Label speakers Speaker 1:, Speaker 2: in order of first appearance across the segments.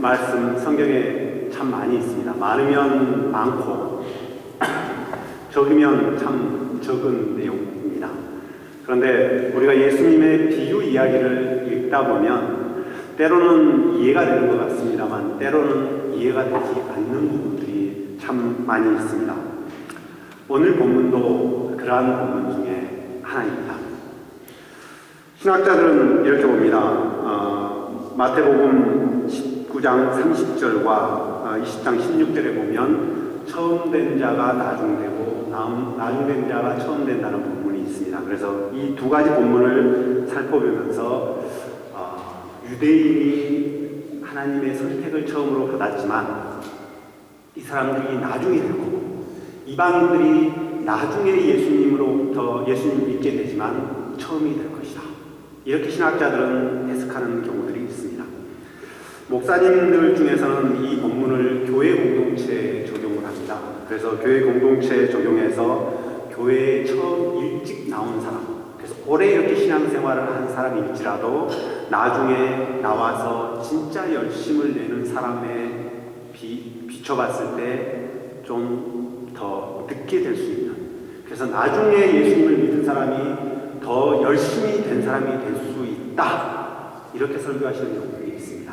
Speaker 1: 말씀 성경에 참 많이 있습니다. 많으면 많고 적으면 참 적은 내용입니다. 그런데 우리가 예수님의 비유 이야기를 읽다 보면 때로는 이해가 되는 것 같습니다만 때로는 이해가 되지 않는 부분들이 참 많이 있습니다. 오늘 본문도 그러한 본문 중에 하나입니다. 신학자들은 이렇게 봅니다. 마태복음 19장 30절과 20장 16절에 보면 처음 된 자가 나중되고 나중된 자가 처음 된다는 본문이 있습니다. 그래서 이 두 가지 본문을 살펴보면서 유대인이 하나님의 선택을 처음으로 받았지만 이 사람들이 나중에 될 거고 이방인들이 나중에 예수님으로부터 예수님을 믿게 되지만 처음이 될 것이다. 이렇게 신학자들은 해석하는 경우들이 있습니다. 목사님들 중에서는 이 본문을 교회 공동체에 적용을 합니다. 그래서 교회 공동체에 적용해서 교회에 처음 일찍 나온 사람, 그래서 오래 이렇게 신앙생활을 한 사람일지라도 나중에 나와서 진짜 열심을 내는 사람에 비춰봤을 때 좀 더 늦게 될 수 있는, 그래서 나중에 예수님을 믿은 사람이 더 열심히 된 사람이 될 수 있다, 이렇게 설교하시는 경우들이 있습니다.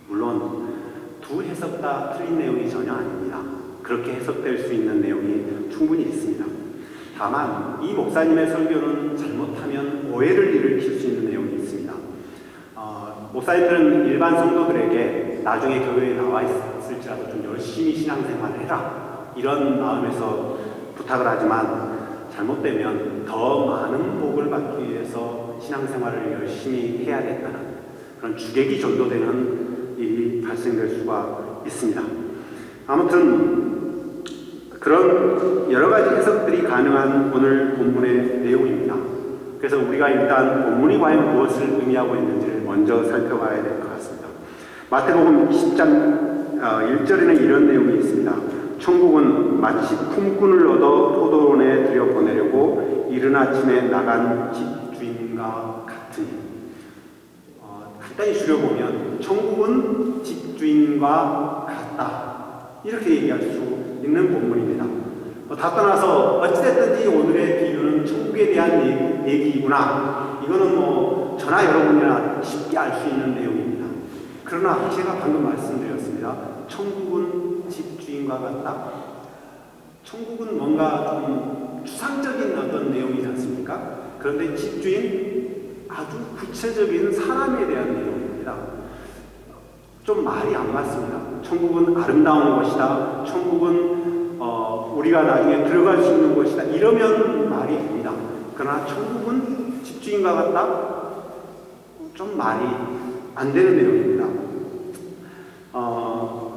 Speaker 1: 물론 두 해석 다 틀린 내용이 전혀 아닙니다. 그렇게 해석될 수 있는 내용이 충분히 있습니다. 다만 이 목사님의 설교는 잘못하면 오해를 일으킬 수 있는 내용이 있습니다. 목사님들은 일반 성도들에게 나중에 교회에 나와 있을지라도 좀 열심히 신앙생활을 해라, 이런 마음에서 부탁을 하지만 잘못되면 더 많은 복을 받기 위해서 신앙생활을 열심히 해야겠다는 그런 주객이 전도되는 일이 발생될 수가 있습니다. 아무튼 그런 여러 가지 해석들이 가능한 오늘 본문의 내용입니다. 그래서 우리가 일단 본문이 과연 무엇을 의미하고 있는지를 먼저 살펴봐야 될 것 같습니다. 마태복음 20장 1절에는 이런 내용이 있습니다. 천국은 마치 품꾼을 얻어 포도원에 들여보내려고 이른 아침에 나간 집주인과 같으니, 간단히 줄여보면 천국은 집주인과 같다, 이렇게 얘기할 수 있는 본문입니다. 다 떠나서 어찌됐든지 오늘의 비유는 천국에 대한 얘기이구나, 이거는 뭐 저나 여러분이나 쉽게 알 수 있는 내용입니다. 그러나 제가 방금 말씀드렸습니다. 천국은 집주인과 같다. 천국은 뭔가 좀 추상적인 어떤 내용이지 않습니까? 그런데 집주인, 아주 구체적인 사람에 대한 내용입니다. 좀 말이 안 맞습니다. 천국은 아름다운 것이다, 천국은 우리가 나중에 들어갈 수 있는 것이다, 이러면 말이 됩니다. 그러나 천국은 집주인과 같다? 좀 말이 안 되는 내용입니다.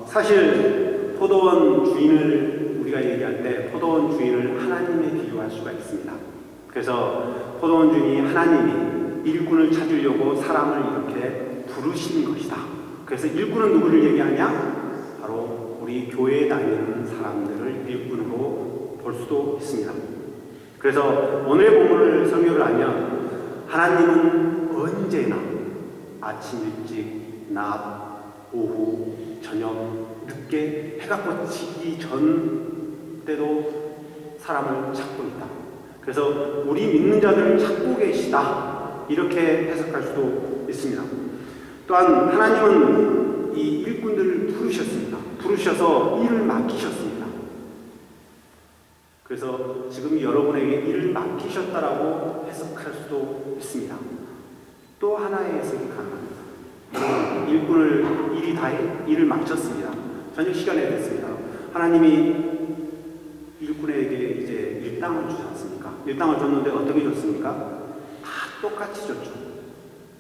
Speaker 1: 사실 포도원 주인을 우리가 얘기할 때 포도원 주인을 하나님에 비유할 수가 있습니다. 그래서 포도원 주인이 하나님이 일꾼을 찾으려고 사람을 이렇게 부르신 것이다. 그래서 일꾼은 누구를 얘기하냐? 바로 우리 교회에 다니는 사람들을 일꾼으로 볼 수도 있습니다. 그래서 오늘의 본문을 설교를 하면 하나님은 언제나 아침 일찍, 낮, 오후, 저녁, 늦게 해가 꽂히기 전 때도 사람을 찾고 있다. 그래서 우리 믿는 자들을 찾고 계시다, 이렇게 해석할 수도 있습니다. 또한 하나님은 이 일꾼들을 부르셨습니다. 부르셔서 일을 맡기셨습니다. 그래서 지금 여러분에게 일을 맡기셨다라고 해석할 수도 있습니다. 또 하나의 해석이 가능합니다. 일꾼을 일을 마쳤습니다. 저녁 시간에 됐습니다. 하나님이 일꾼에게 이제 일당을 주지 않습니까? 일당을 줬는데 어떻게 줬습니까? 다 똑같이 줬죠.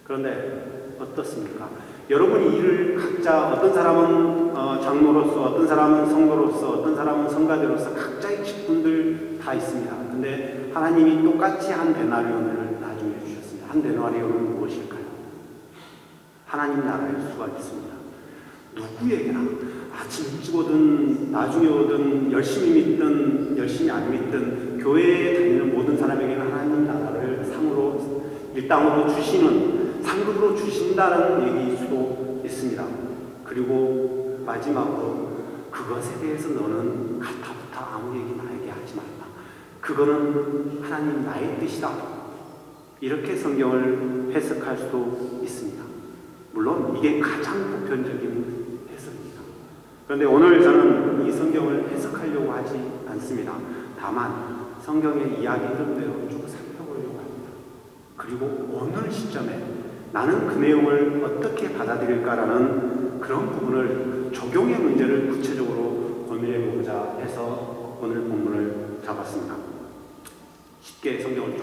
Speaker 1: 그런데 어떻습니까? 여러분이 일을 각자, 어떤 사람은 장로로서, 어떤 사람은 성도로서, 어떤 사람은 성가대로서 각자의 직분들 다 있습니다. 근데 하나님이 똑같이 한 데나리온을 나중에 주셨습니다. 한 데나리온은 무엇일까요? 하나님 나라의 수가 있습니다. 누구에게나 아침 일찍 오든 나중에 오든 열심히 믿든 열심히 안 믿든 교회에 다니는 모든 사람에게는 하나님 나라를 상으로 일당으로 주시는, 상급으로 주신다는 얘기일 수도 있습니다. 그리고 마지막으로 그것에 대해서 너는 가타부타 아무 얘기 나에게 하지 말라. 그거는 하나님 나의 뜻이다. 이렇게 성경을 해석할 수도 있습니다. 물론 이게 가장 보편적인 해석입니다. 그런데 오늘 저는 이 성경을 해석하려고 하지 않습니다. 다만 성경의 이야기 흐름대로 쭉 살펴보려고 합니다. 그리고 어느 시점에 나는 그 내용을 어떻게 받아들일까라는 그런 부분을 적용의 문제를 구체적으로 고민해 보고자 해서 오늘 본문을 잡았습니다. 쉽게 성경은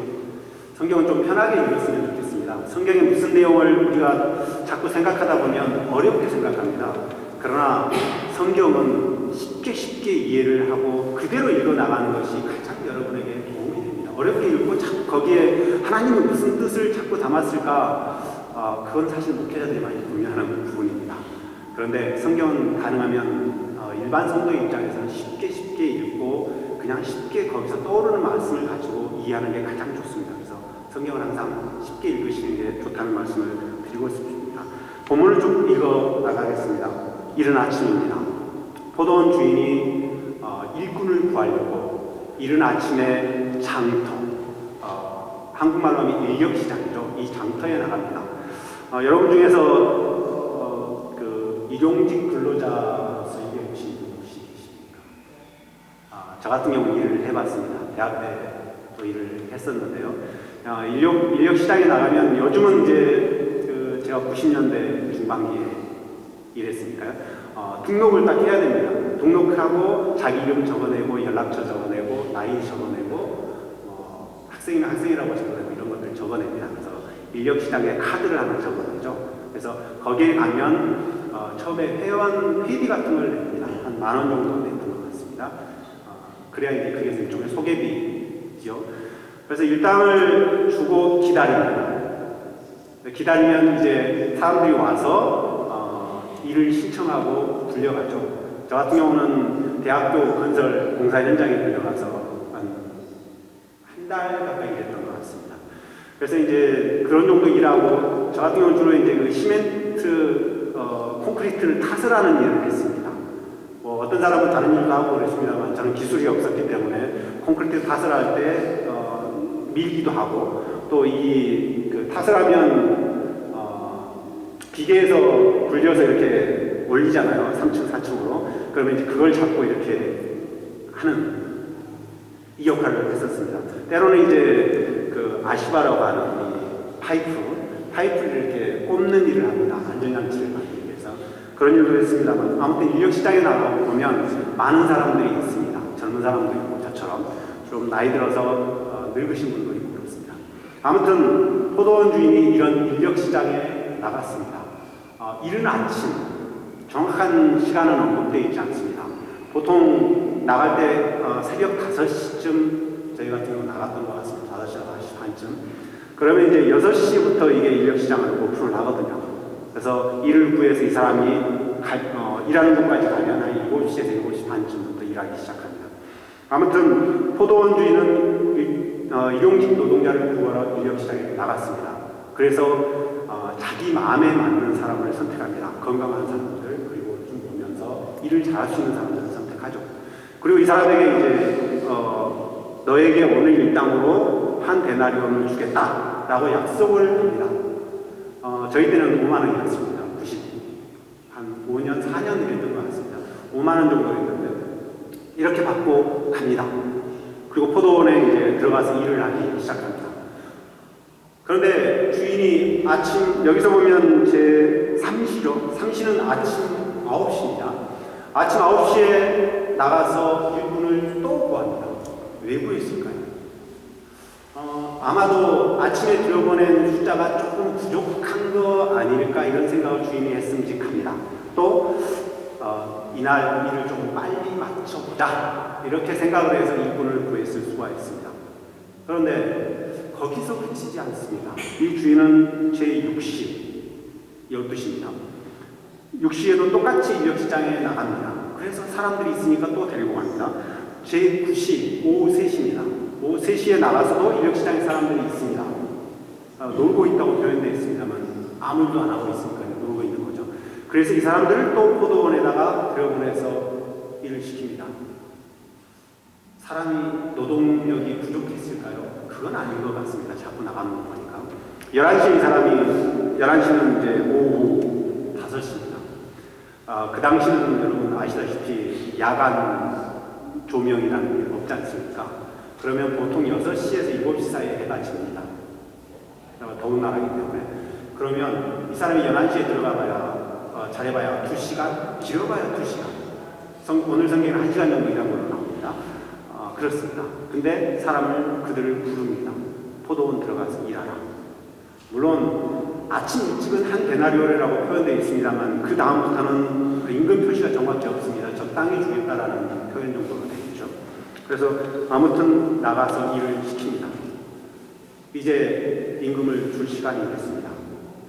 Speaker 1: 좀 편하게 읽었으면 좋겠습니다. 성경에 무슨 내용을 우리가 자꾸 생각하다 보면 어렵게 생각합니다. 그러나 성경은 쉽게 이해를 하고 그대로 읽어나가는 것이 가장 여러분에게 도움이 됩니다. 어렵게 읽고 자꾸 거기에 하나님은 무슨 뜻을 자꾸 담았을까? 그건 사실 목회자들이 많이 고민하는 부분입니다. 그런데 성경은 가능하면 일반 성도의 입장에서는 쉽게 읽고 그냥 쉽게 거기서 떠오르는 말씀을 가지고 이해하는 게 가장 좋습니다. 그래서 성경을 항상 쉽게 읽으시는 게 좋다는 말씀을 드리고 싶습니다. 본문을 좀 읽어 나가겠습니다. 이른 아침입니다. 포도원 주인이 일꾼을 구하려고 이른 아침에 장터, 한국말로 하면 인력시장이죠. 이 장터에 나갑니다. 여러분 중에서 그 일용직 근로자로서 일해 보신 분 혹시 계십니까? 저 같은 경우 일을 해봤습니다. 대학 때도 일을 했었는데요. 인력 시장에 나가면 요즘은 이제 제가 90년대 중반기에 일했으니까요. 등록을 딱 해야 됩니다. 등록하고 자기 이름 적어내고 연락처 적어내고 나이 적어내고 학생이면 학생이라고 적어내고 이런 것들 적어냅니다. 그래서 인력 시장에 카드를 하나 적어내죠. 그래서 거기에 가면 처음에 회비 같은 걸 냅니다. 한 10,000원 정도 냈던 것 같습니다. 그래야 이제 그게 일종의 소개비죠. 그래서 일당을 주고 기다립니다. 기다리면 이제 사람들이 와서 일을 신청하고 불려가죠. 저 같은 경우는 대학교 건설 공사 현장에 불려가서 한 달 가까이 일했던 것 같습니다. 그래서 이제 그런 정도 일하고 저 같은 경우는 주로 이제 그 시멘트 콘크리트를 탓을 하는 일을 했습니다. 어떤 사람은 다른 일도 하고 그랬습니다만 저는 기술이 없었기 때문에 콘크리트 탓을 할 때 밀기도 하고 또 그 탓을 하면 기계에서 굴려서 이렇게 올리잖아요. 3층, 4층으로. 그러면 이제 그걸 잡고 이렇게 하는 이 역할을 했었습니다. 때로는 이제 그 아시바라고 하는 이 파이프를 이렇게 꼽는 일을 합니다. 안전장치를 만들기 위해서. 그런 일도 했습니다만 아무튼 인력시장에 나가보면 많은 사람들이 있습니다. 젊은 사람도 있고 저처럼 좀 나이 들어서 늙으신 분도 있고 그렇습니다. 아무튼 포도원 주인이 이런 인력시장에 나갔습니다. 이른 아침 정확한 시간은 언급되어 있지 않습니다. 보통 나갈 때 새벽 5시쯤 저희 같은 경우 나갔던 것 같습니다. 5시, 5시 반쯤. 그러면 이제 6시부터 이게 인력시장을 오픈을 하거든요. 그래서 일을 구해서 이 사람이 일하는 곳까지 가면 한 7시에서 7시 반쯤부터 일하기 시작합니다. 아무튼 포도원 주인은 일용직 노동자를 구하러 인력시장에 나갔습니다. 그래서 자기 마음에 맞는 사람을 선택합니다. 건강한 사람들, 그리고 좀 보면서 일을 잘할 수 있는 사람들을 선택하죠. 그리고 이 사람에게 이제 너에게 오늘 일당으로 한 데나리온을 주겠다라고 약속을 합니다. 저희 때는 5만 원이었습니다. 한 5년, 4년 일했던 것 같습니다. 5만 원 정도 했는데 이렇게 받고 갑니다. 그리고 포도원에 이제 들어가서 일을 하기 시작합니다. 그런데 주인이 여기서 보면 제 3시죠. 3시는 아침 9시입니다. 아침 9시에 나가서 일꾼을 또 구합니다. 왜 구했을까요? 아마도 아침에 들어보낸 숫자가 조금 부족한 거 아닐까 이런 생각을 주인이 했음직합니다. 또 이날 일을 좀 빨리 마쳐보자 이렇게 생각을 해서 일꾼을 구했을 수가 있습니다. 그런데 거기서 그치지 않습니다. 이 주인은 제6시 12시입니다. 6시에도 똑같이 인력시장에 나갑니다. 그래서 사람들이 있으니까 또 데리고 갑니다. 제9시 오후 3시입니다. 오후 3시에 나가서도 인력시장에 사람들이 있습니다. 놀고 있다고 표현되어 있습니다만 아무 일도 안 하고 있으니까 놀고 있는 거죠. 그래서 이 사람들을 또 포도원에다가 들여보내서 일을 시킵니다. 사람이 노동력이 부족했을까요? 그건 아닌 것 같습니다. 자꾸 나가는 거 보니까. 11시 이 사람이, 11시는 이제 오후 5시입니다. 그 당시는 여러분 아시다시피 야간 조명이라는 게 없지 않습니까? 그러면 보통 6시에서 7시 사이에 해가 집니다. 더운 나라이기 때문에. 그러면 이 사람이 11시에 들어가봐야, 잘해봐야 2시간? 길어봐야 2시간. 오늘 성경에는 1시간 정도 일한 걸로 나옵니다. 그렇습니다. 근데 그들을 부릅니다. 포도원 들어가서 일하라. 물론 아침 일찍은 한 데나리오라고 표현되어 있습니다만 그 다음부터는 임금 표시가 정확히 없습니다. 적당히 주겠다라는 표현 정도로 되어 있죠. 그래서 아무튼 나가서 일을 시킵니다. 이제 임금을 줄 시간이 됐습니다.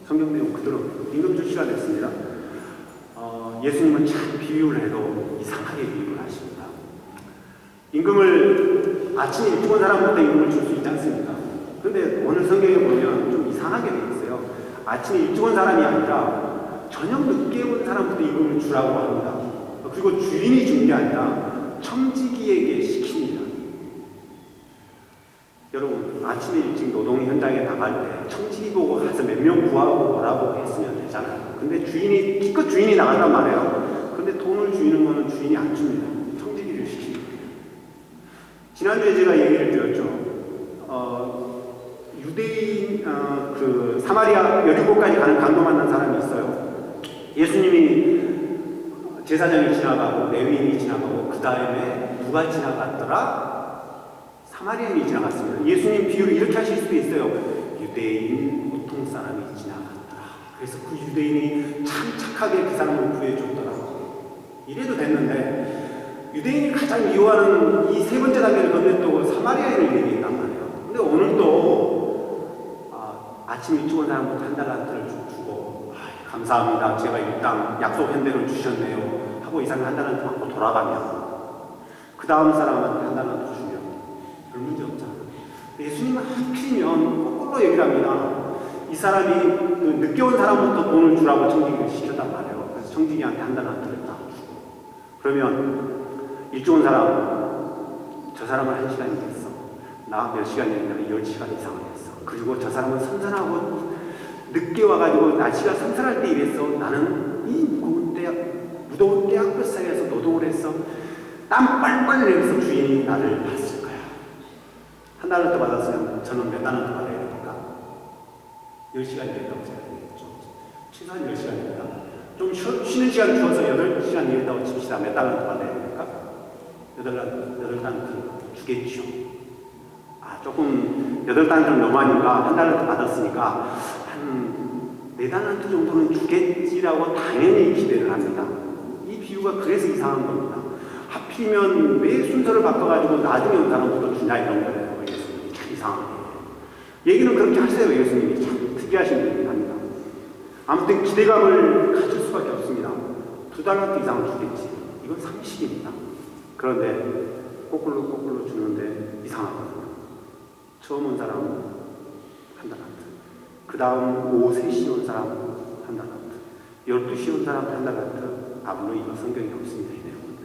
Speaker 1: 성경 내용 그대로 임금 줄 시간이 됐습니다. 예수님은 참 비유를 해도 이상하게 비유를 하십니다. 임금을 아침에 일찍 온 사람부터 임금을 줄 수 있지 않습니까? 근데 오늘 성경에 보면 좀 이상하게 되어 있어요. 아침에 일찍 온 사람이 아니라 저녁 늦게 온 사람부터 임금을 주라고 합니다. 그리고 주인이 준 게 아니라 청지기에게 시킵니다. 여러분, 아침에 일찍 노동 현장에 나갈 때 청지기 보고 가서 몇 명 구하고 뭐라고 했으면 되잖아요. 근데 기껏 주인이 나간단 말이에요. 근데 돈을 주는 거는 주인이 안 줍니다. 청지기를 시킵니다. 지난주에 제가 얘기를 드렸죠. 유대인, 사마리아 여리고까지 가는 강도 만난 사람이 있어요. 예수님이 제사장이 지나가고, 레위인이 지나가고, 그 다음에 누가 지나갔더라? 사마리아인이 지나갔습니다. 예수님 비유를 이렇게 하실 수도 있어요. 유대인 보통 사람이 지나갔더라. 그래서 그 유대인이 참 착하게 그 사람을 구해줬더라고. 이래도 됐는데, 유대인이 가장 미워하는 이 세 번째 단계를 건넸다고 사마리아인을 얘기했단 말이에요. 근데 오늘 또 아침 일찍 온 사람부터 한 달란트를 주고 감사합니다. 제가 이 땅 약속한 대로 주셨네요. 하고 이 사람이 한 달란트 받고 돌아가면 그 다음 사람한테 한 달란트 주면 별 문제 없잖아요. 예수님은 하필이면 거꾸로 얘기를 합니다. 이 사람이 늦게 온 사람부터 돈을 주라고 청지기를 시켰단 말이에요. 그래서 청지기한테 한 달란트를 딱 주고 그러면 일찍 온 사람, 저 사람은 1시간이 됐어. 나 몇 시간이 아니라 10시간 이상을 했어. 그리고 저 사람은 선선하고 늦게 와가지고 날씨가 선선할 때 일했어. 나는 이 무더운 떼약볕 사이에서 노동을 했어. 땀 빨빨 내면서 주인이 나를 봤을 거야. 한 달란트 받았으면 저는 몇 달란트 받아야 됩니까? 10시간이 됐다고 생각했죠. 최소한 10시간입니다. 좀 쉬는 시간 주어서 8시간 일했다고 칩시다. 몇 달란트 받아야 됩니까? 8달란트 주겠죠. 조금 8달란트는 너무하니까 한 달란트 받았으니까 한 4달란트 정도는 주겠지라고 당연히 기대를 합니다. 이 비유가 그래서 이상한 겁니다. 하필이면 왜 순서를 바꿔가지고 나중에 온 사람부터 주냐 이런 거예요. 예수님이 참 이상하게. 얘기는 그렇게 하세요. 예수님이 참 특이하신 분입니다. 아무튼 기대감을 가질 수밖에 없습니다. 2달란트 이상 주겠지. 이건 상식입니다. 그런데 거꾸로 주는데 이상하거든요. 처음 온 사람 한 달란트, 그 다음 오후 3시에 온 사람 한 달란트, 12시에 온 사람 한 달란트. 물론 이거 성경에 없습니다. 이 내용은.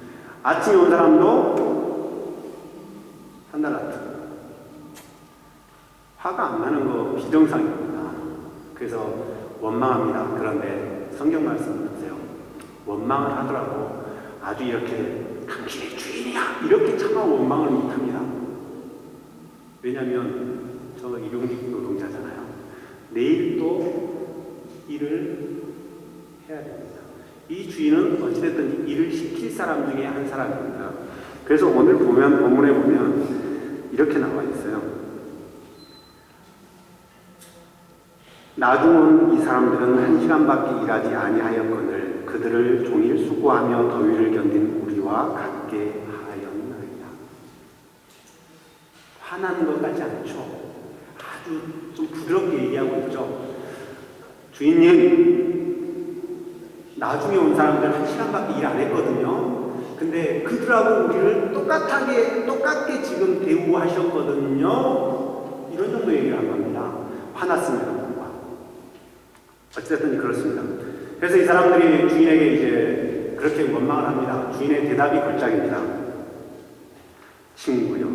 Speaker 1: 아침에 온 사람도 한 달란트. 화가 안 나는 거 비정상입니다. 그래서 원망합니다. 그런데 성경 말씀 보세요. 원망을 하더라도 아주 이렇게 당신의 주인이야 이렇게 차마 원망을 못합니다. 왜냐하면 저 일용직 노동자잖아요. 내일 또 일을 해야 됩니다. 이 주인은 어찌됐든 일을 시킬 사람 중에 한 사람입니다. 그래서 오늘 본문에 보면 이렇게 나와 있어요. 나중 온 이 사람들은 1시간밖에 일하지 아니하였거늘 그들을 종일 수고하며 더위를 견딘 우리와 같게 하였느니라. 화나는 것 같지 않죠? 아주 좀 부드럽게 얘기하고 있죠. 주인님, 나중에 온 사람들 1시간밖에 일 안 했거든요. 근데 그들하고 우리를 똑같게 지금 대우하셨거든요. 이런 정도 얘기를 한 겁니다. 화났습니다. 어쨌든 그렇습니다. 그래서 이 사람들이 주인에게 이제 그렇게 원망을 합니다. 주인의 대답이 걸작입니다. 친구요.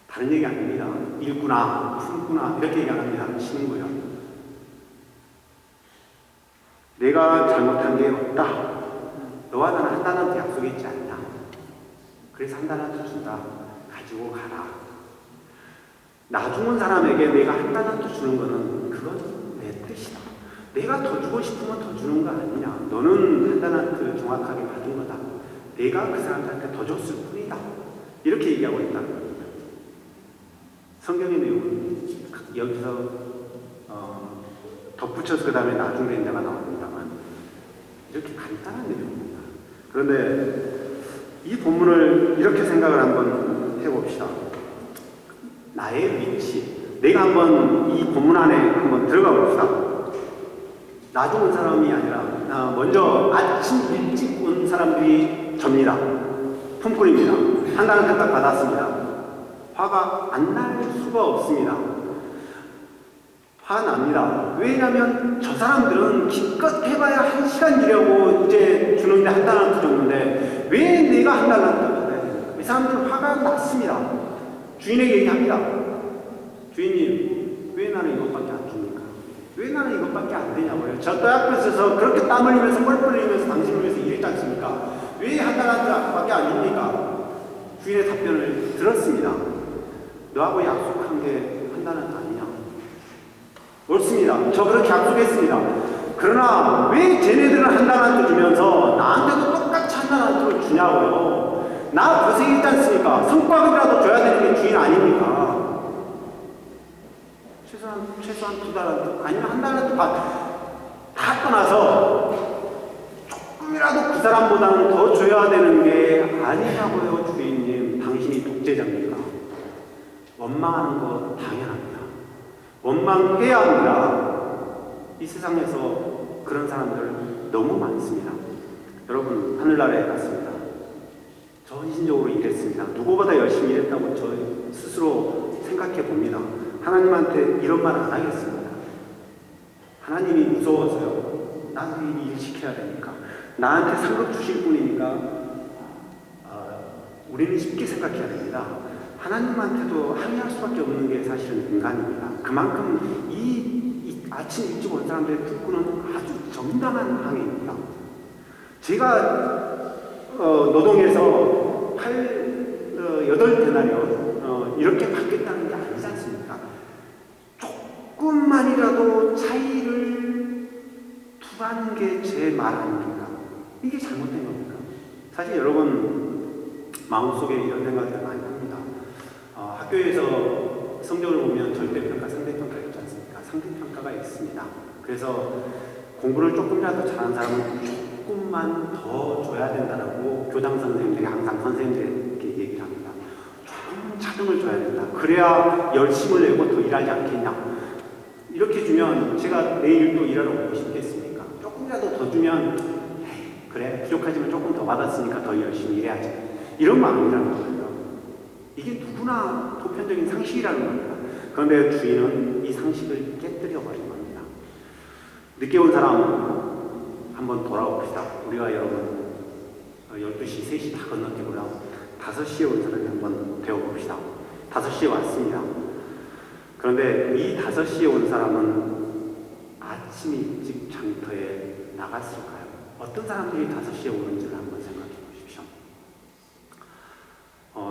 Speaker 1: 다른 얘기 아닙니다. 일구나, 품구나, 이렇게 얘기합니다. 친구요. 내가 잘못한 게 없다. 너와 나는 한 달란트 약속했지 않냐. 그래서 한 달란트 준다. 가지고 가라. 나 죽은 사람에게 내가 한 달란트 주는 거는 그건 내 뜻이다. 내가 더 주고 싶으면 더 주는 거 아니냐. 너는 한 달란트 정확하게 받은 거다. 내가 그 사람들한테 더 줬을 뿐이다. 이렇게 얘기하고 있다는 겁니다. 성경의 내용은 여기서 덧붙여서 그 다음에 나중에 인자가 나옵니다만 이렇게 간단한 내용입니다. 그런데 이 본문을 이렇게 생각을 한번 해봅시다. 나의 위치, 내가 한번 이 본문 안에 한번 들어가 봅시다. 나 죽은 사람이 아니라 먼저 아침 일찍 온 사람들이 접니다. 품꾼입니다. 한 달한테 딱 받았습니다. 화가 안 날 수가 없습니다. 화납니다. 왜냐하면 저 사람들은 기껏 해봐야 1시간 일하고 이제 주는데 한 달란트 줬는데 왜 내가 한 달란트 받아야 되나? 이 사람들은 화가 났습니다. 주인에게 얘기합니다. 주인님, 왜 나는 이것밖에 안 줍니까? 왜 나는 이것밖에 안 되냐고요? 저 앞에서 그렇게 땀 흘리면서 뻘뻘 흘리면서 당신을 위해서 일했지 않습니까? 왜 한 달란트밖에 안 줍니까? 주인의 답변을 들었습니다. 너하고 약속한 게 한 달란트 아니냐? 옳습니다. 저 그렇게 약속했습니다. 그러나 왜 쟤네들은 한 달란트 주면서 나한테도 똑같이 한 달란트를 주냐고요? 나 고생했지 않습니까? 성과급이라도 줘야 되는 게 주인 아닙니까? 최소한 2달란트 아니면 한 달란트 다 떠나서 조금이라도 그 사람보다는 더 줘야 되는 게 아니냐고요. 주인님, 당신이 독재자입니까? 원망하는 거 당연합니다. 원망해야 합니다. 이 세상에서 그런 사람들 너무 많습니다. 여러분, 하늘나라에 갔습니다. 저 헌신적으로 일했습니다. 누구보다 열심히 일했다고 저 스스로 생각해 봅니다. 하나님한테 이런 말 안 하겠습니다. 하나님이 무서워서요. 나도 이 일 시켜야 되니까. 나한테 상급 주실 분이니까 우리는 쉽게 생각해야 됩니다. 하나님한테도 항의할 수밖에 없는 게 사실은 인간입니다. 그만큼 이 아침 일찍 온 사람들의 특구는 아주 정당한 항의입니다. 제가 노동해서 8데나리온 이렇게 받겠다는 게 아니지 않습니까? 조금만이라도 차이를 두는 게 제 말 아닙니까? 이게 잘못된 겁니까? 사실 여러분 마음속에 이런 생각을 많이 합니다. 학교에서 성적을 보면 절대평가, 상대평가 있지 않습니까? 상대평가가 있습니다. 그래서 공부를 조금이라도 잘하는 사람은 조금만 더 줘야 된다고 교장 선생님들이 항상 선생님들에게 얘기를 합니다. 조금 차등을 줘야 된다. 그래야 열심을 내고 더 일하지 않겠냐. 이렇게 주면 제가 내일 또 일하러 오고 싶겠습니까? 조금이라도 더 주면 그래, 부족하지만 조금 더 받았으니까 더 열심히 일해야지. 이런 마음이라는 거예요. 이게 누구나 보편적인 상식이라는 겁니다. 그런데 주인은 이 상식을 깨뜨려 버린 겁니다. 늦게 온 사람 한번 돌아봅시다. 우리가 여러분 12시, 3시 다 건너뛰고요. 5시에 온 사람이 한번 배워봅시다. 5시에 왔습니다. 그런데 이 5시에 온 사람은 아침 일찍 장터에 나갔을까요? 어떤 사람들이 5시에 오는지를 한번 생각해 보십시오.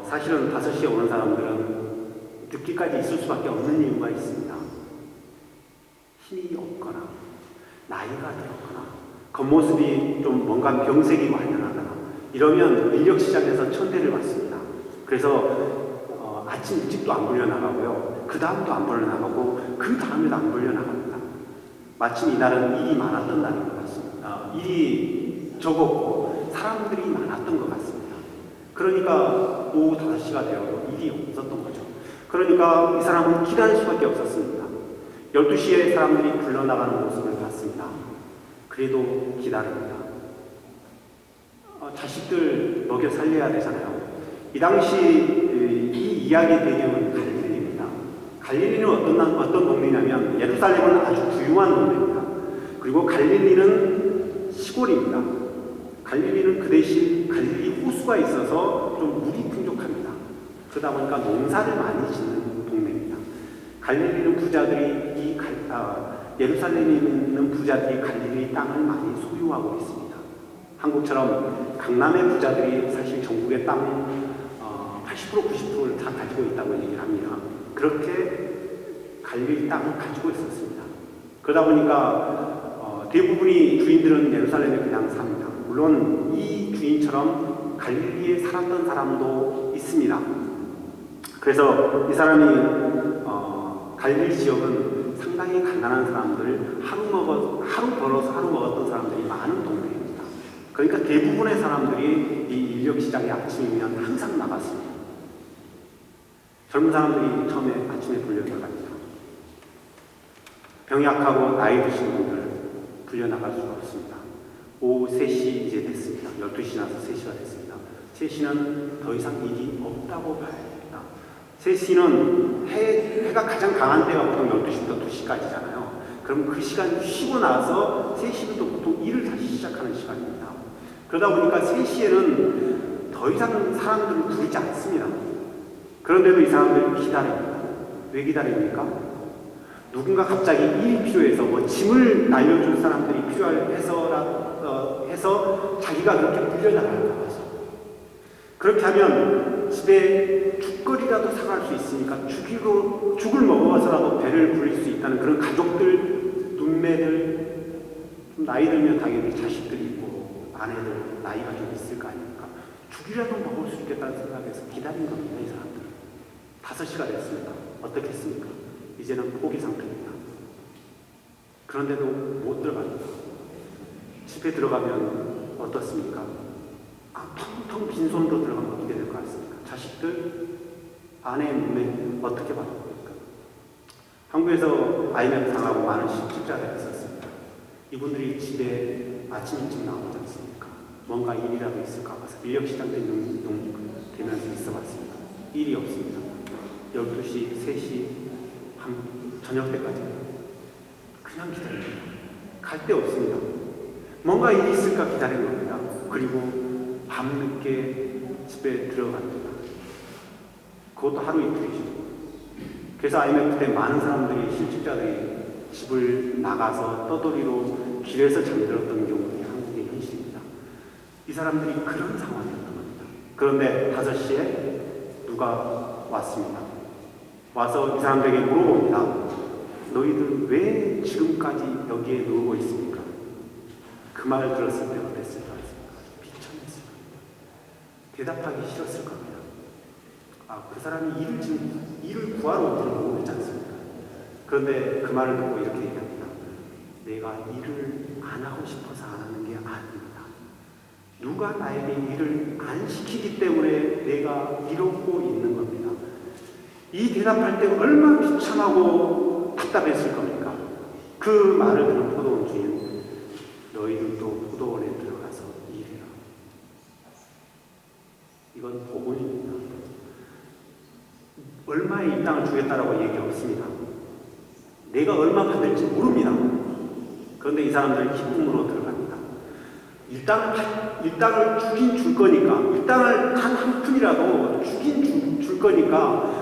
Speaker 1: 사실은 5시에 오는 사람들은 늦게까지 있을 수밖에 없는 이유가 있습니다. 힘이 없거나 나이가 들었거나 겉모습이 좀 뭔가 병색이 완연하거나 이러면 인력시장에서 천대를 받습니다. 그래서 아침 일찍도 안 불려나가고요. 그 다음도 안 불려나가고 그 다음에도 안 불려나갑니다. 마침 이날은 일이 많았던 날인 것 같습니다. 일이 적었고 사람들이 많았던 것 같습니다. 그러니까 오후 5시가 되어도 일이 없었던 거죠. 그러니까 이 사람은 기다릴 수밖에 없었습니다. 12시에 사람들이 불러나가는 모습을 봤습니다. 그래도 기다립니다. 자식들 먹여 살려야 되잖아요. 이 당시 이 이야기 배경은 갈릴리입니다. 갈릴리는 어떤 동네냐면 예루살렘은 아주 부유한 동네입니다. 그리고 갈릴리는 시골입니다. 갈릴리는 그 대신 갈릴리 호수가 있어서 좀 물이 풍족합니다. 그러다 보니까 농사를 많이 짓는 동네입니다. 갈릴리는 부자들이 예루살렘에 있는 부자들이 갈릴리 땅을 많이 소유하고 있습니다. 한국처럼 강남의 부자들이 사실 전국의 땅 80% 90%를 다 가지고 있다고 얘기를 합니다. 그렇게 갈릴리 땅을 가지고 있었습니다. 그러다 보니까 대부분이 주인들은 예루살렘에 그냥 삽니다. 물론 이 주인처럼 갈릴리에 살았던 사람도 있습니다. 그래서 이 사람이 갈릴리 지역은 상당히 가난한 사람들, 하루 벌어서 하루 먹었던 사람들이 많은 동네입니다. 그러니까 대부분의 사람들이 이 인력 시장에 아침이면 항상 나갔습니다. 젊은 사람들이 처음에 아침에 불려나갑니다. 병이 약하고 나이 드신 분들 불려나갈 수가 없습니다. 오후 3시 이제 됐습니다. 12시 나서 3시가 됐습니다. 3시는 더 이상 일이 없다고 봐야 됩니다. 3시는 해가 가장 강한 때가 보통 12시부터 2시까지잖아요. 그럼 그 시간 쉬고 나서 3시부터 보통 일을 다시 시작하는 시간입니다. 그러다 보니까 3시에는 더 이상 사람들을 부르지 않습니다. 그런데도 이 사람들이 기다립니다. 왜 기다립니까? 누군가 갑자기 일이 필요해서 짐을 날려줄 사람들이 해서 자기가 그렇게 불려나갈까 봐서. 그렇게 하면 집에 죽거리라도 사갈 수 있으니까 죽을 먹어서라도 배를 불릴 수 있다는 그런 가족들, 눈매들, 좀 나이 들면 당연히 자식들이 있고 아내들 나이가 좀 있을 거 아닙니까? 죽이라도 먹을 수 있겠다는 생각에서 기다린 겁니다. 이 사람들. 5시가 됐습니다. 어떻겠습니까? 이제는 포기 상태입니다. 그런데도 못 들어갑니다. 집에 들어가면 어떻습니까? 텅텅 빈손으로 들어가면 어떻게 될 것 같습니까? 자식들, 아내 몸에 어떻게 받아봅니까? 한국에서 IMF 당하고 많은 실직자들이 있었습니다. 이분들이 집에 아침 일찍 나오지 않습니까? 뭔가 일이라도 있을까 봐서 인력시장 되면서 있어 봤습니다. 일이 없습니다. 12시, 3시, 저녁 때까지 그냥 기다립니다. 갈 데 없습니다. 뭔가 일이 있을까 기다린 겁니다. 그리고 밤늦게 집에 들어갑니다. 그것도 하루 이틀이죠. 그래서 IMF 때 많은 사람들이, 실직자들이 집을 나가서 떠돌이로 길에서 잠들었던 경우가 한국의 현실입니다. 이 사람들이 그런 상황이었던 겁니다. 그런데 5시에 누가 왔습니다. 와서 이 사람들에게 물어봅니다. 너희들 왜 지금까지 여기에 누우고 있습니까? 그 말을 들었을 때 어땠을 것 같습니까? 비참했을 겁니다. 대답하기 싫었을 겁니다. 그 사람이 일을 구하러 들어오고 있지 않습니까? 그런데 그 말을 듣고 이렇게 얘기합니다. 내가 일을 안 하고 싶어서 안 하는 게 아닙니다. 누가 나에게 일을 안 시키기 때문에 내가 이러고 있는 겁니다. 이 대답할 때 얼마나 비참하고 답답했을 겁니까? 그 말을 들은 포도원 주인, 너희들도 포도원에 들어가서 일해라. 이건 복음입니다. 얼마의 이 땅을 주겠다라고 얘기 없습니다. 내가 얼마 받을지 모릅니다. 그런데 이 사람들은 기쁨으로 들어갑니다. 이 땅을 주긴 줄 거니까, 이 땅을 단 한 푼이라도 주긴 줄 거니까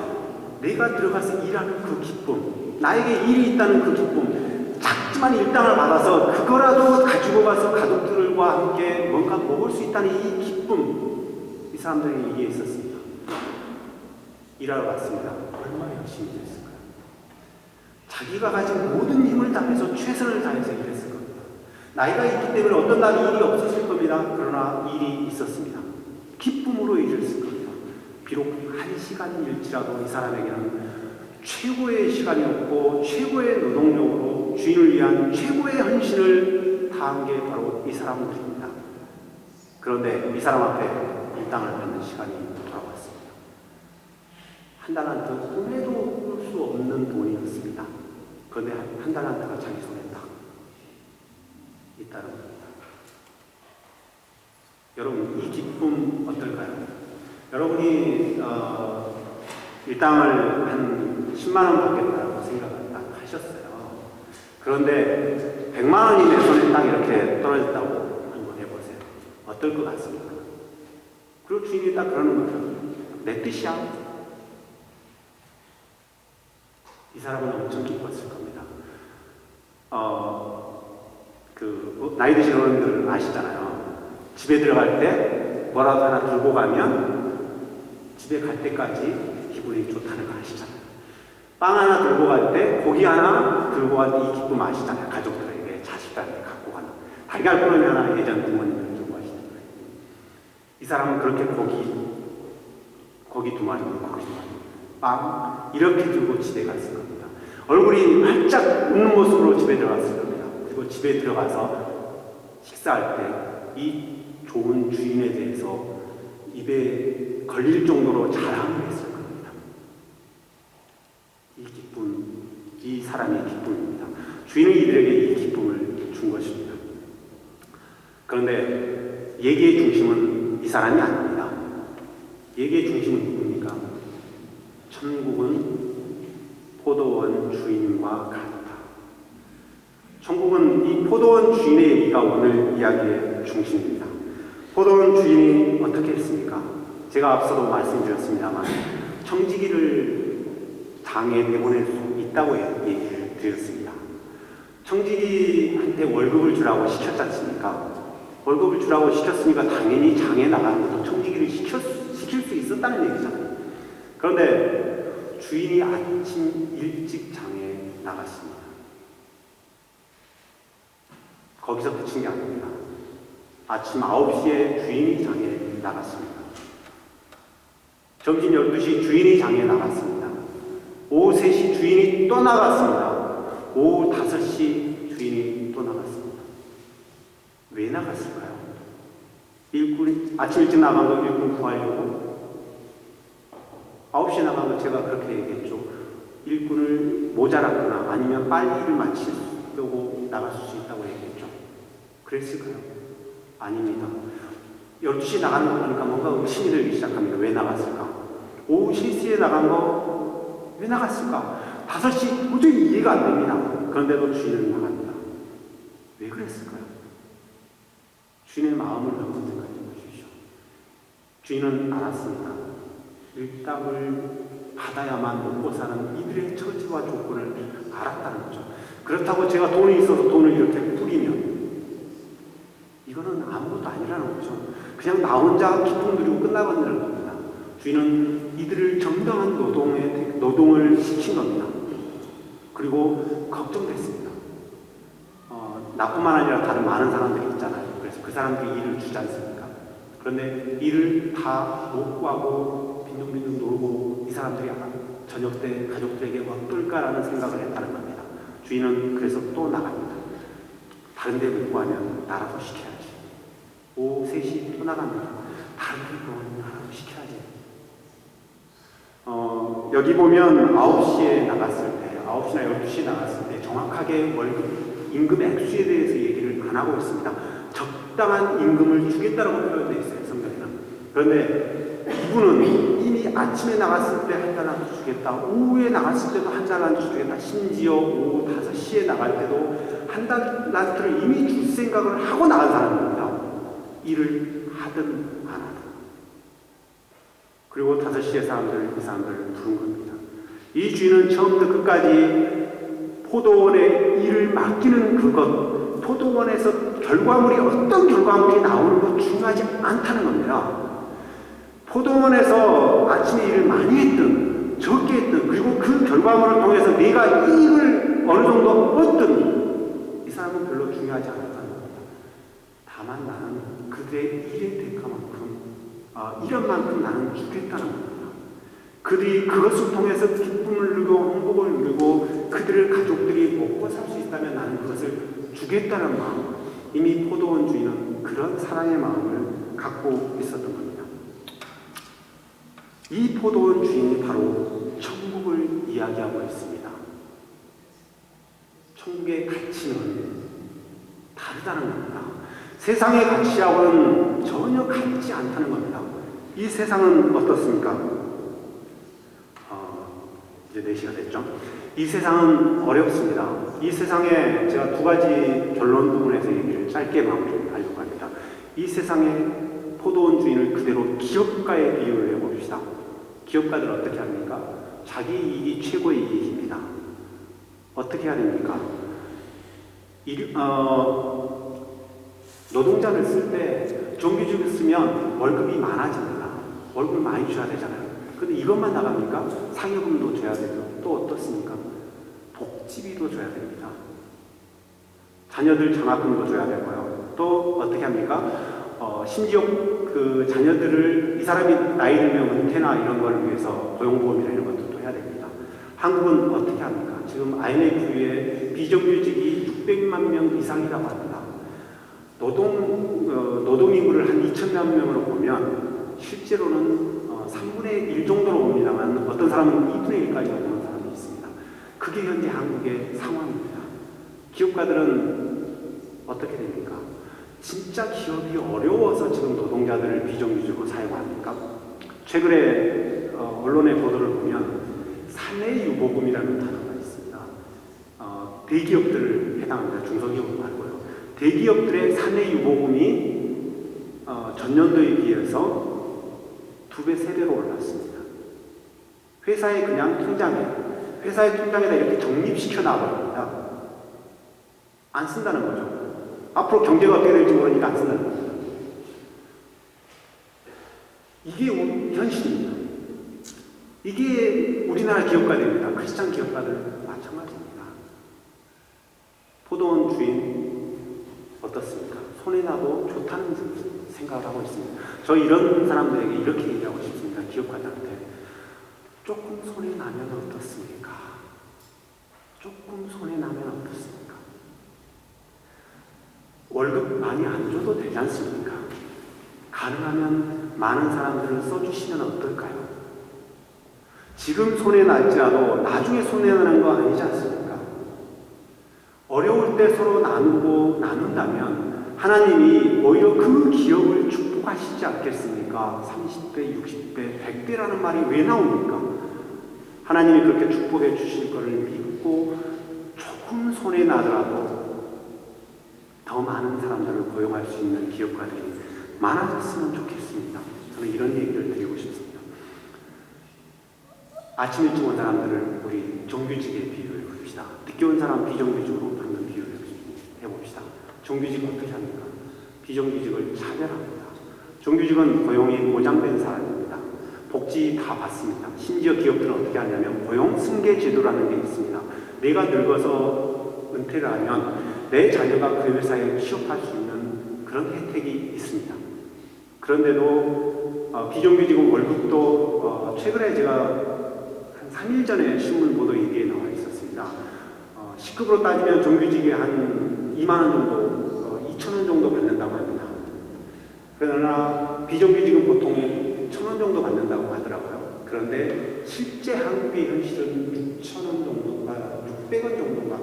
Speaker 1: 내가 들어가서 일하는 그 기쁨, 나에게 일이 있다는 그 기쁨, 작지만 일당을 받아서 그거라도 가지고 가서 가족들과 함께 뭔가 먹을 수 있다는 이 기쁨, 이 사람들이 이게 있었습니다. 일하러 갔습니다. 얼마나 열심히 일했을까요? 자기가 가진 모든 힘을 다해서 최선을 다해서 일했을 겁니다. 나이가 있기 때문에 어떤 날이 일이 없었을 겁니다. 그러나 일이 있었습니다. 기쁨으로 일했을 겁니다. 비록 1시간일지라도 이 사람에게는 최고의 시간이었고 최고의 노동력으로 주인을 위한 최고의 헌신을 다한 게 바로 이 사람들입니다. 그런데 이 사람 앞에 이 땅을 받는 시간이 돌아왔습니다. 한 달란트 꿈에도 꿀 수 없는 돈이었습니다. 그런데 한 달란트가 자기 손에 딱 있다는 겁니다. 여러분, 이 기쁨 어떨까요? 여러분이 이 땅을 한 10만 원 받겠다고 생각을 딱 하셨어요. 그런데 100만 원이 내 손에 딱 이렇게 떨어졌다고 한번 해보세요. 어떨 것 같습니까? 그리고 주인이 딱 그러는 거죠. 내 뜻이야. 이 사람은 엄청 기뻤을 겁니다. 나이 드신 어른들 아시잖아요. 집에 들어갈 때 뭐라도 하나 들고 가면 집에 갈 때까지 기분이 좋다는 거 아시잖아요. 빵 하나 들고 갈 때, 고기 하나 들고 갈 때 이 기쁨 아시잖아요. 가족들에게, 자식들한테 갖고 가는. 달걀 뿌러미 하나 예전 부모님들 들고 가시는 거예요. 이 사람은 그렇게 고기 두 마리, 빵, 이렇게 들고 집에 갔을 겁니다. 얼굴이 활짝 웃는 모습으로 집에 들어갔을 겁니다. 그리고 집에 들어가서 식사할 때 이 좋은 주인에 대해서 입에 걸릴 정도로 자랑을 했을 겁니다. 이 기쁨, 이 사람의 기쁨입니다. 주인은 이들에게 이 기쁨을 준 것입니다. 그런데 얘기의 중심은 이 사람이 아닙니다. 얘기의 중심은 누굽니까? 천국은 포도원 주인과 같다. 천국은 이 포도원 주인의 얘기가 오늘 이야기의 중심입니다. 포도원 주인이 어떻게 했습니까? 제가 앞서도 말씀드렸습니다만 청지기를 당에 내보낼 수 있다고 얘기를 드렸습니다. 청지기한테 월급을 주라고 시켰지 않습니까? 월급을 주라고 시켰으니까 당연히 장에 나가는 것도 청지기를 시킬 수 있었다는 얘기잖아요. 그런데 주인이 아침 일찍 장에 나갔습니다. 거기서 그친 게 아닙니다. 아침 9시에 주인이 장에 나갔습니다. 점심 12시 주인이 장에 나갔습니다. 오후 3시 주인이 또 나갔습니다. 오후 5시 주인이 또 나갔습니다. 왜 나갔을까요? 아침 일찍 나간 거 일꾼 구하려고? 9시에 나간 거 제가 그렇게 얘기했죠. 일꾼을 모자랐거나 아니면 빨리 일을 마치려고 나갔을 수 있다고 얘기했죠. 그랬을까요? 아닙니다. 12시에 나가는 거 보니까 뭔가 의심이 들기 시작합니다. 왜 나갔을까? 오후 3시에 나간 거 왜 나갔을까? 5시 도저히 이해가 안 됩니다. 그런데도 주인은 나갑니다. 왜 그랬을까요? 주인의 마음을 한번 생각해 보십시오. 주인은 알았습니다. 일당을 받아야만 먹고 사는 이들의 처지와 조건을 알았다는 거죠. 그렇다고 제가 돈이 있어서 돈을 이렇게 뿌리면 이거는 아무것도 아니라는 거죠. 그냥 나 혼자 기쁨 누리고 끝나버리는 겁니다. 주인은 이들을 정당한 노동을 시킨 겁니다. 그리고 걱정됐습니다. 나뿐만 아니라 다른 많은 사람들이 있잖아요. 그래서 그 사람들이 일을 주지 않습니까? 그런데 일을 다 못 구하고 빈둥빈둥 놀고 이 사람들이 저녁 때 가족들에게 어떨까라는 생각을 했다는 겁니다. 주인은 그래서 또 나갑니다. 다른 데 못 구하면 나라도 시켜야지. 오후 3시 또 나갑니다. 다른 데 구하면 나라도 시켜야지. 여기 보면 9시에 나갔을 때, 9시나 12시에 나갔을 때 정확하게 월급, 임금 액수에 대해서 얘기를 안 하고 있습니다. 적당한 임금을 주겠다라고 표현되어 있어요, 성경에는. 그런데 이분은 이미 아침에 나갔을 때 한 달란트 주겠다, 오후에 나갔을 때도 한 달란트 주겠다, 심지어 오후 5시에 나갈 때도 한 달란트를 이미 줄 생각을 하고 나간 사람입니다. 일을 하든 안 하든. 그리고 5시에 이 사람들을 부른 겁니다. 이 주인은 처음부터 끝까지 포도원의 일을 맡기는 그것, 포도원에서 결과물이 어떤 결과물이 나오는 것 중요하지 않다는 겁니다. 포도원에서 아침에 일을 많이 했든 적게 했든 그리고 그 결과물을 통해서 내가 이익을 어느 정도 얻든 이 사람은 별로 중요하지 않다는 겁니다. 다만 나는 그들의 일의 대가만큼 이런만큼 나는 주겠다는 겁니다. 그들이 그것을 통해서 기쁨을 누리고 행복을 누리고 그들의 가족들이 먹고 살 수 있다면 나는 그것을 주겠다는 마음. 이미 포도원 주인은 그런 사랑의 마음을 갖고 있었던 겁니다. 이 포도원 주인이 바로 천국을 이야기하고 있습니다. 천국의 가치는 다르다는 겁니다. 세상의 가치하고는 전혀 같지 않다는 겁니다. 이 세상은 어떻습니까? 이제 4시가 됐죠. 이 세상은 어렵습니다. 이 세상에 제가 2가지 결론 부분에서 얘기를 짧게 마무리하려고 합니다. 이 세상에 포도원 주인을 그대로 기업가에 비유를 해봅시다. 기업가들은 어떻게 합니까? 자기 이익이 최고의 이익입니다. 어떻게 해야 됩니까? 노동자를 쓸 때 정규직을 쓰면 월급이 많아집니다. 월급을 많이 줘야 되잖아요. 근데 이것만 나갑니까? 상여금도 줘야 되고 또 어떻습니까? 복지비도 줘야 됩니다. 자녀들 장학금도 줘야 되고요. 또 어떻게 합니까? 심지어 그 자녀들을 이 사람이 나이 들면 은퇴나 이런 걸 위해서 고용보험이나 이런 것들도 해야 됩니다. 한국은 어떻게 합니까? 지금 IMF의 비정규직이 600만 명 이상이라고 합니다. 노동인구를 한 2천만 명으로 보면 실제로는 3분의 1 정도로 봅니다만 어떤 사람은 2분의 1까지 오는 사람이 있습니다. 그게 현재 한국의 상황입니다. 기업가들은 어떻게 됩니까? 진짜 기업이 어려워서 지금 노동자들을 비정규직으로 사용합니까? 최근에 언론의 보도를 보면 사내유보금이라는 단어가 있습니다. 대기업들을 해당합니다. 중소기업 말고요. 대기업들의 사내유보금이 전년도에 비해서 2배, 3배로 올랐습니다. 회사의 그냥 회사의 통장에다 이렇게 적립시켜 놔버립니다. 안 쓴다는 거죠. 앞으로 경제가 어떻게 될지 모르니까 안 쓴다는 겁니다. 이게 현실입니다. 이게 우리나라 기업가들입니다. 크리스찬 기업가들 마찬가지입니다. 포도원 주인 어떻습니까? 손해나도 좋다는 생각을 하고 있습니다. 저 이런 사람들에게 이렇게 얘기하고 싶습니다. 기업가들한테 조금 손해나면 어떻습니까? 조금 손해나면 어떻습니까? 월급 많이 안 줘도 되지 않습니까? 가능하면 많은 사람들을 써주시면 어떨까요? 지금 손해날지라도 나중에 손해나는 거 아니지 않습니까? 어려울 때 서로 나누고 나눈다면 하나님이 오히려 그 기업을 축복하시지 않겠습니까? 30배, 60배, 100배라는 말이 왜 나옵니까? 하나님이 그렇게 축복해 주실 것을 믿고 조금 손해나더라도 더 많은 사람들을 고용할 수 있는 기업가들이 많아졌으면 좋겠습니다. 저는 이런 얘기를 드리고 싶습니다. 아침 일찍 온 사람들을 우리 정규직에 비유해 봅시다. 늦게 온 사람 비정규직으로 부르는 비유를 해봅시다. 정규직은 어떻게 합니까? 비정규직을 차별합니다. 정규직은 고용이 보장된 사람입니다. 복지 다 받습니다. 심지어 기업들은 어떻게 하냐면 고용 승계 제도라는 게 있습니다. 내가 늙어서 은퇴를 하면 내 자녀가 그 회사에 취업할 수 있는 그런 혜택이 있습니다. 그런데도 비정규직은 월급도 최근에 제가 한 3일 전에 신문 보도 얘기에 나와 있었습니다. 시급으로 따지면 정규직이 한 2만 원 정도, 2천 원 정도 받는다고 합니다. 그러나 비정규직은 보통 1,000원 정도 받는다고 하더라고요. 그런데 실제 한국의 현실은 6,000원 정도가 600원 정도가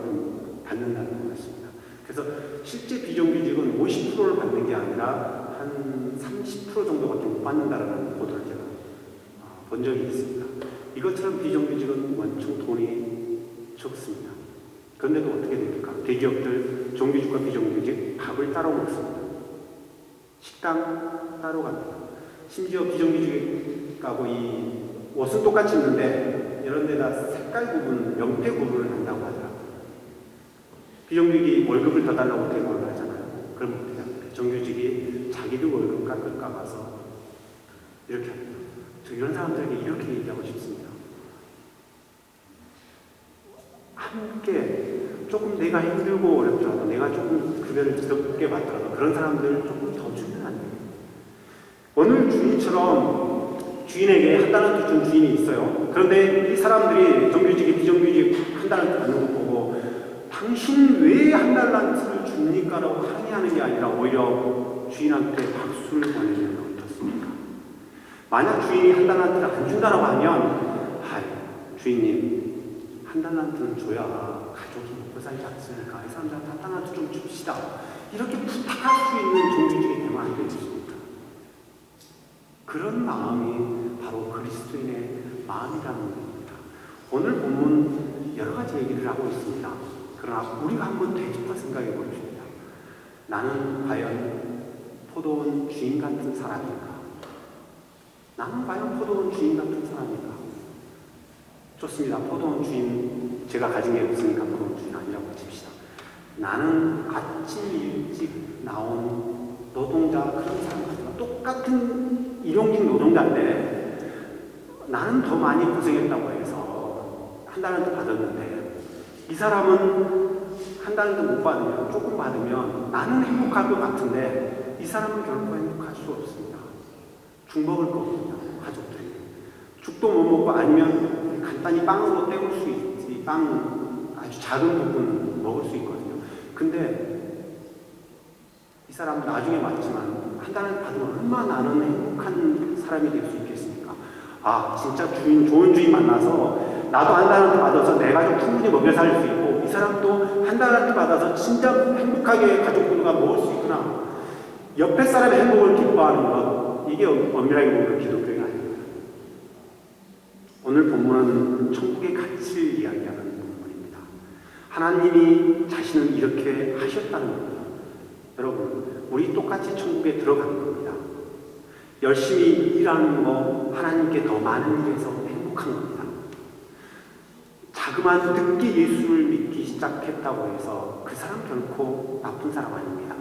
Speaker 1: 받는다는 것 같습니다. 그래서 실제 비정규직은 50%를 받는 게 아니라 한 30% 정도밖에 못 받는다는 보도를 제가 본 적이 있습니다. 이것처럼 비정규직은 원청 돈이 적습니다. 그런데도 어떻게 됩니까? 대기업들 정규직과 비정규직 밥을 따로 먹습니다. 식당 따로 갑니다. 심지어 비정규직하고 이 옷은 똑같이 입는데 이런 데다 색깔 구분, 명태 구분을 한다고 하더라고요. 비정규직이 월급을 더 달라고 대모를 하잖아요. 그럼 어떻게 합니까? 정규직이 자기들 월급 깎을까 봐서 이렇게 합니다. 저 이런 사람들에게 이렇게 얘기하고 싶습니다. 함께 조금 내가 힘들고 어렵더라도 내가 조금 급여를 적게 받더라도 그런 사람들을 조금 더 주면 안 돼요. 오늘 주인처럼 주인에게 한 달란트 준 주인이 있어요. 그런데 이 사람들이 정규직이 비정규직 한 달란트 받는 거 보고 당신 왜 한 달란트를 줍니까? 라고 항의하는 게 아니라 오히려 주인한테 박수를 보내면 어떻습니까? 만약 주인이 한 달란트를 안 준다고 하면 주인님 한 달란트는 줘야 가족이 먹고 살지 않습니까? 이 사람들한테 한 달란트 좀 줍시다. 이렇게 부탁할 수 있는 정규직이 되면 안 되겠습니까? 그런 마음이 바로 그리스도인의 마음이라는 겁니다. 오늘 본문 여러 가지 얘기를 하고 있습니다. 그러나 우리가 한번 되짚어 생각해 봅시다. 나는 과연 포도원 주인 같은 사람인가? 나는 과연 포도원 주인 같은 사람인가? 좋습니다. 포도원 주인, 제가 가진 게 없으니까 포도원 주인 아니라고 칩시다. 나는 아침 일찍 나온 노동자 그런 사람과 똑같은 일용직 노동자인데 나는 더 많이 고생했다고 해서 한 달은 더 받았는데 이 사람은 한 달도 못 받으면 조금 받으면 나는 행복할 것 같은데 이 사람은 결코 행복할 수 없습니다. 죽 먹을 거거든요. 가족들이 죽도 못 먹고 아니면 간단히 빵으로 때울 수 있지. 빵 아주 작은 부분 먹을 수 있거든요. 근데 이 사람은 나중에 맞지만 한 달을 받으면 얼마나 나는 행복한 사람이 될 수 있겠습니까? 아 진짜 주인, 좋은 주인 만나서 나도 한 달한테 받아서 내 가족 충분히 먹여 살릴 수 있고 이 사람도 한 달한테 받아서 진짜 행복하게 가족들과 먹을 수 있구나. 옆에 사람의 행복을 기뻐하는 것, 이게 엄밀하게 보면 기독교가 아닙니다. 오늘 본문은 천국의 가치를 이야기하는 본문입니다. 하나님이 자신을 이렇게 하셨다는 겁니다. 여러분, 우리 똑같이 천국에 들어가는 겁니다. 열심히 일하는 거 하나님께 더 많은 일에서 행복한 겁니다. 자그마한 늦게 예수를 믿기 시작했다고 해서 그 사람 결코 나쁜 사람 아닙니다.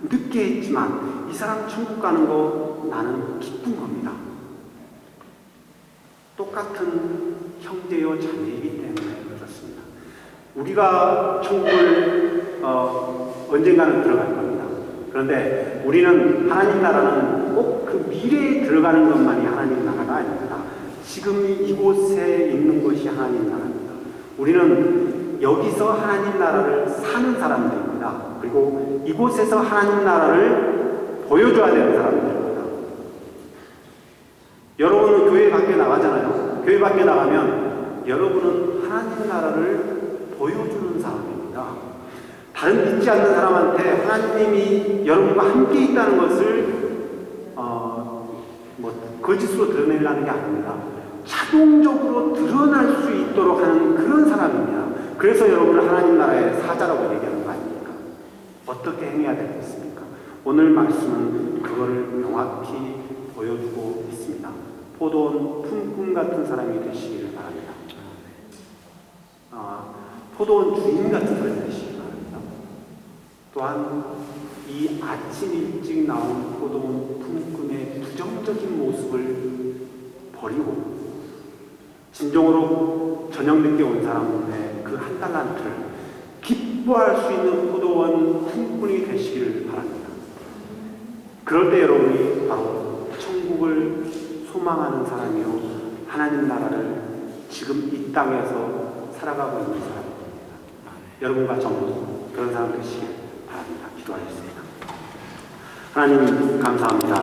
Speaker 1: 늦게 했지만 이 사람 천국 가는 거 나는 기쁜 겁니다. 똑같은 형제요 자매이기 때문에 그렇습니다. 우리가 천국을 언젠가는 들어갈 겁니다. 그런데 우리는 하나님 나라는 꼭 그 미래에 들어가는 것만이 하나님 나라가 아닙니다. 지금 이곳에 있는 것이 하나님 나라입니다. 우리는 여기서 하나님 나라를 사는 사람들입니다. 그리고 이곳에서 하나님 나라를 보여줘야 되는 사람들입니다. 여러분은 교회 밖에 나가잖아요. 교회 밖에 나가면 여러분은 하나님 나라를 보여주는 사람입니다. 다른 믿지 않는 사람한테 하나님이 여러분과 함께 있다는 것을 거짓으로 드러내려는 게 아닙니다. 자동적으로 드러날 수 있도록 하는 그런 사람입니다. 그래서 여러분을 하나님 나라의 사자라고 얘기하는 거 아닙니까? 어떻게 행해야 되겠습니까? 오늘 말씀은 그거를 명확히 보여주고 있습니다. 포도원 품꾼 같은 사람이 되시기를 바랍니다. 포도원 주인 같은 사람이 되시기를 바랍니다. 또한 이 아침 일찍 나온 포도원 품꾼의 부정적인 모습을 버리고 진정으로 저녁 늦게 온 사람의 그 한 달란트를 기뻐할 수 있는 포도원 품꾼이 되시기를 바랍니다. 그럴 때 여러분이 바로 천국을 소망하는 사람이요 하나님 나라를 지금 이 땅에서 살아가고 있는 사람입니다. 여러분과 저도 그런 사람 되시길 바랍니다. 기도하겠습니다. 하나님 감사합니다.